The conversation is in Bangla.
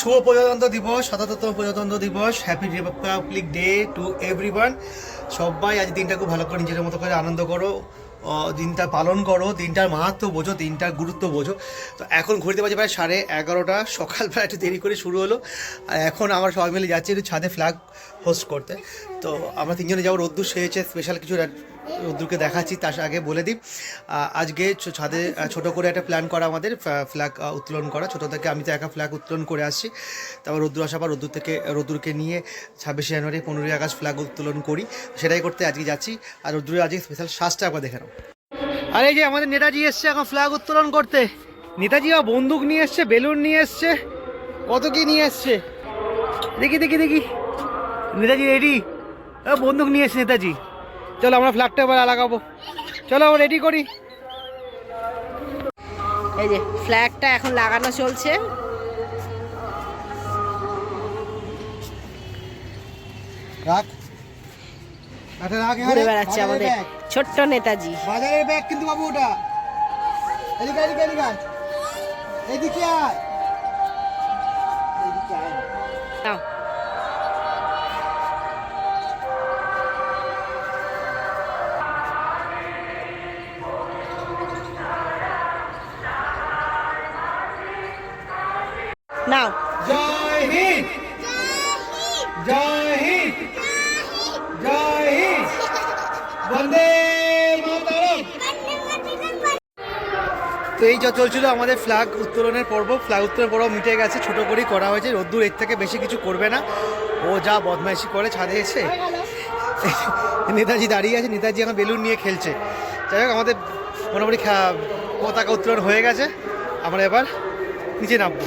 শুভ প্রজাতন্ত্র দিবস, ৭৭তম প্রজাতন্ত্র দিবস। Happy Republic day to everyone. সবাই আজ দিনটা খুব ভালো করে নিজের মতো করে আনন্দ করো, দিনটা পালন করো, দিনটার মাহাত্ম্য বোঝো, দিনটার গুরুত্ব বোঝো। তো এখন ঘুরতে পারছি প্রায় 11:30, সকালবেলা একটু দেরি করে শুরু হলো। আর এখন আমরা সবাই মিলে যাচ্ছি একটু ছাদে ফ্ল্যাগ হোস্ট করতে। তো আমরা তিনজনে যাবো। রোদ্দুর সেরেছে, স্পেশাল কিছু রোদ্দুরকে দেখাচ্ছি। তার আগে বলে দিই, আজকে ছাদে ছোট করে একটা প্ল্যান করা আমাদের, ফ্ল্যাগ উত্তোলন করা। ছোটো থেকে আমি তো একা ফ্ল্যাগ উত্তোলন করে আসছি, তারপর রোদ্দুর আসা, পর রোদ্দুরকে নিয়ে 26শে জানুয়ারি 15ই আগস্ট ফ্ল্যাগ উত্তোলন করি। সেটাই করতে আজকে যাচ্ছি। আর রোদ্দুরের আজকে স্পেশাল সাজটা একবার দেখে নাও। আর এই যে আমাদের নেতাজি এসছে এখন ফ্ল্যাগ উত্তোলন করতে। নেতাজি বন্দুক নিয়ে এসছে, বেলুন নিয়ে এসছে, কত কি নিয়ে এসছে। দেখি দেখি দেখি, নেতাজি রেডি, বন্দুক নিয়ে এসছে নেতাজি। চলো আমরা ফ্ল্যাগটা এবার লাগাবো, চলো রেডি করি। এই যে ফ্ল্যাগটা এখন লাগানো চলছে। রাখ, ঘুরে বেড়াচ্ছে আমাদের ছোট্ট নেতাজি। বাজারের ব্যাগ কিন্তু বাবু, ওটা এদিকে এদিকে এদিকে এদিকে আয়, এদিকে আয়। নাও। নাও। জয় হিন্দ, জয় হিন্দ, জয় হিন্দ, বন্দে মাতরম। তো এই যা চলছিল আমাদের ফ্ল্যাগ উত্তোলনের পর্ব। ফ্ল্যাগ উত্তোলনের পর্ব মিটে গেছে, ছোট করেই করা হয়েছে। রোদ্দুর এর থেকে বেশি কিছু করবে না, ও যা বদমাইশি করে ছাদে এসে। নেতাজি দাঁড়িয়ে আছে, নেতাজি এখন বেলুন নিয়ে খেলছে। যাই হোক, আমাদের মোটামুটি পতাকা উত্তোলন হয়ে গেছে। আমরা এবার নিচে নামবো।